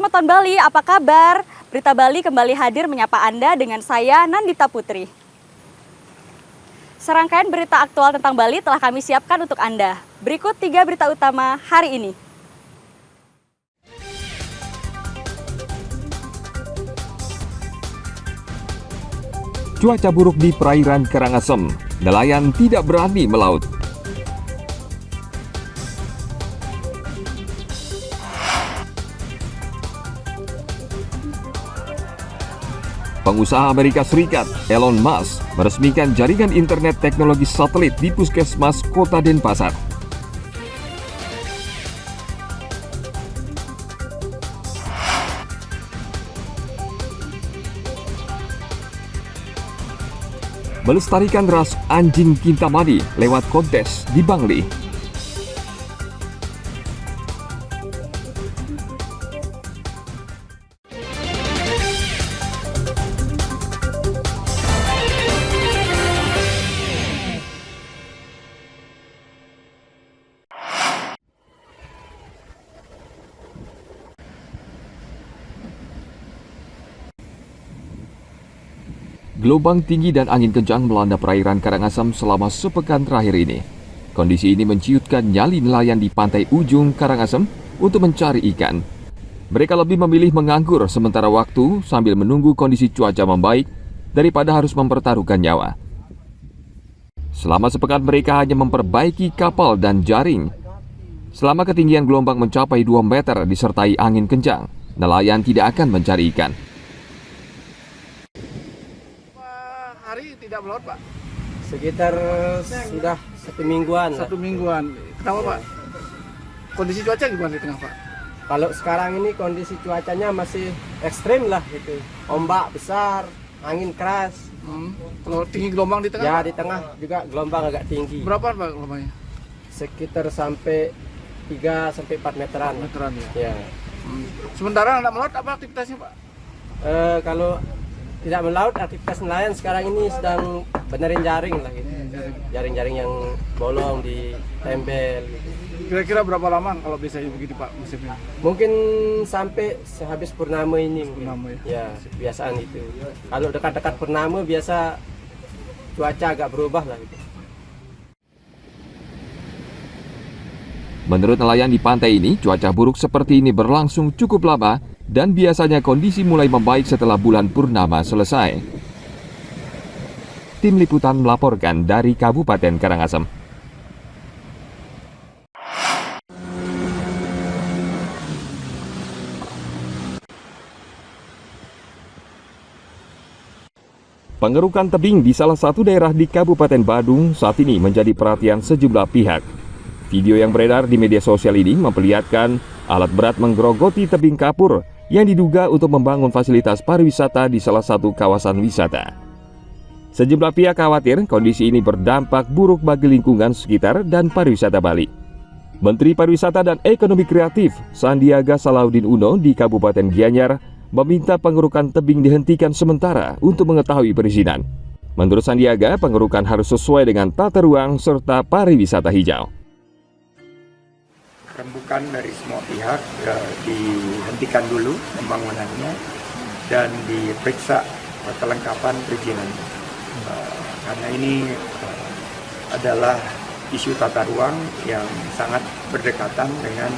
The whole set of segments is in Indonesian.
penonton Bali, apa kabar? Berita Bali kembali hadir menyapa Anda dengan saya, Nandita Putri. Serangkaian berita aktual tentang Bali telah kami siapkan untuk Anda. Berikut 3 berita utama hari ini. Cuaca buruk di perairan Karangasem, nelayan tidak berani melaut. Pengusaha Amerika Serikat, Elon Musk, meresmikan jaringan internet teknologi satelit di Puskesmas Kota Denpasar. Melestarikan ras anjing Kintamani lewat kontes di Bangli. Gelombang tinggi dan angin kencang melanda perairan Karangasem selama sepekan terakhir ini. Kondisi ini menciutkan nyali nelayan di pantai ujung Karangasem untuk mencari ikan. Mereka lebih memilih menganggur sementara waktu sambil menunggu kondisi cuaca membaik daripada harus mempertaruhkan nyawa. Selama sepekan mereka hanya memperbaiki kapal dan jaring. Selama ketinggian gelombang mencapai 2 meter disertai angin kencang, nelayan tidak akan mencari ikan. Hari tidak melaut, Pak? Sekitar sudah 1 mingguan. 1 mingguan. Kenapa, Pak? Kondisi cuaca gimana di tengah, Pak? Kalau sekarang ini kondisi cuacanya masih ekstrim lah gitu. Ombak besar, angin keras. Kalau tinggi gelombang di tengah? Ya Pak? di tengah juga gelombang agak tinggi. Berapa, Pak, gelombangnya? Sekitar sampai 3-4 meteran. Meteran ya. Ya. Sementara tidak melaut apa aktivitasnya, Pak? Kalau tidak melaut, aktivitas nelayan sekarang ini sedang benerin jaring lah gitu. Jaring-jaring yang bolong ditempel gitu. Kira-kira berapa lama kalau biasanya begini, Pak, musimnya? Mungkin sampai sehabis purnama ini mungkin. Purnama ya? Ya, kebiasaan itu. Kalau dekat-dekat purnama biasa cuaca agak berubah lah gitu. Menurut nelayan di pantai ini, cuaca buruk seperti ini berlangsung cukup lama dan biasanya kondisi mulai membaik setelah bulan purnama selesai. Tim Liputan melaporkan dari Kabupaten Karangasem. Pengerukan tebing di salah satu daerah di Kabupaten Badung saat ini menjadi perhatian sejumlah pihak. Video yang beredar di media sosial ini memperlihatkan alat berat menggerogoti tebing kapur yang diduga untuk membangun fasilitas pariwisata di salah satu kawasan wisata. Sejumlah pihak khawatir kondisi ini berdampak buruk bagi lingkungan sekitar dan pariwisata Bali. Menteri Pariwisata dan Ekonomi Kreatif Sandiaga Salahuddin Uno di Kabupaten Gianyar meminta pengerukan tebing dihentikan sementara untuk mengetahui perizinan. Menurut Sandiaga, pengerukan harus sesuai dengan tata ruang serta pariwisata hijau. Rembukan dari semua pihak dihentikan dulu pembangunannya dan diperiksa kelengkapan perizinan. Karena ini adalah isu tata ruang yang sangat berdekatan dengan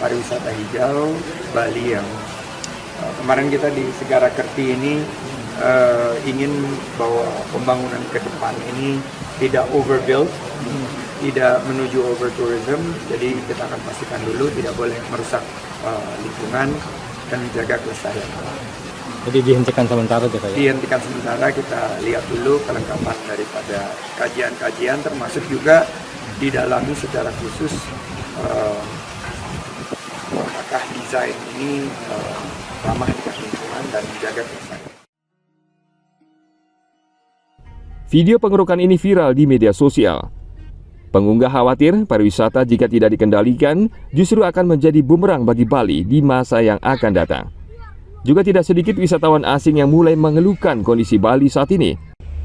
pariwisata hijau Bali yang kemarin kita di Segara Kerti ini ingin bahwa pembangunan ke depan ini tidak overbuilt, tidak menuju overtourism, jadi kita akan pastikan dulu tidak boleh merusak lingkungan dan menjaga kelestarian alam. Jadi dihentikan sementara ya, Pak? Dihentikan sementara, kita lihat dulu kelengkapan daripada kajian-kajian, termasuk juga didalami secara khusus apakah desain ini ramah dengan lingkungan dan menjaga kelestarian. Video pengerukan ini viral di media sosial. Pengunggah khawatir pariwisata jika tidak dikendalikan justru akan menjadi bumerang bagi Bali di masa yang akan datang. Juga tidak sedikit wisatawan asing yang mulai mengeluhkan kondisi Bali saat ini.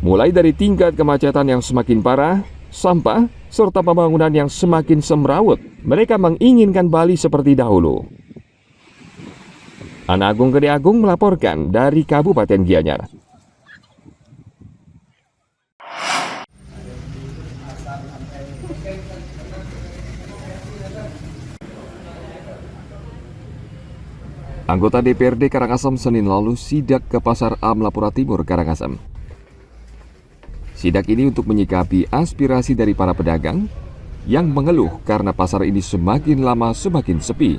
Mulai dari tingkat kemacetan yang semakin parah, sampah, serta pembangunan yang semakin semrawut. Mereka menginginkan Bali seperti dahulu. Ana Agung Gede Agung melaporkan dari Kabupaten Gianyar. Anggota DPRD Karangasem Senin lalu sidak ke Pasar Am Lapura Timur, Karangasem. Sidak ini untuk menyikapi aspirasi dari para pedagang yang mengeluh karena pasar ini semakin lama semakin sepi.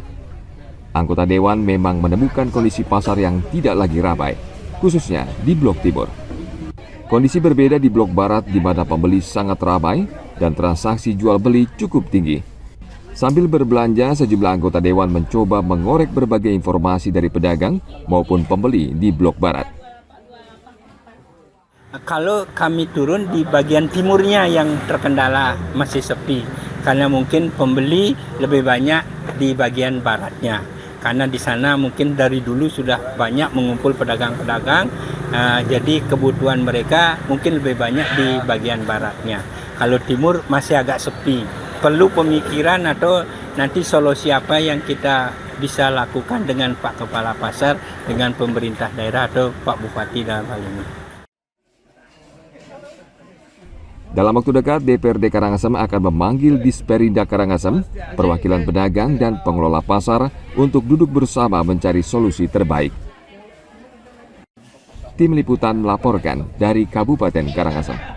Anggota Dewan memang menemukan kondisi pasar yang tidak lagi ramai, khususnya di Blok Timur. Kondisi berbeda di Blok Barat di mana pembeli sangat ramai dan transaksi jual beli cukup tinggi. Sambil berbelanja, sejumlah anggota Dewan mencoba mengorek berbagai informasi dari pedagang maupun pembeli di Blok Barat. Kalau kami turun di bagian timurnya yang terkendala masih sepi, karena mungkin pembeli lebih banyak di bagian baratnya. Karena di sana mungkin dari dulu sudah banyak mengumpul pedagang-pedagang, jadi kebutuhan mereka mungkin lebih banyak di bagian baratnya. Kalau timur masih agak sepi. Perlu pemikiran atau nanti solusi apa yang kita bisa lakukan dengan Pak Kepala Pasar, dengan pemerintah daerah atau Pak Bupati dalam hal ini. Dalam waktu dekat, DPRD Karangasem akan memanggil Disperindak Karangasem, perwakilan pedagang dan pengelola pasar untuk duduk bersama mencari solusi terbaik. Tim Liputan melaporkan dari Kabupaten Karangasem.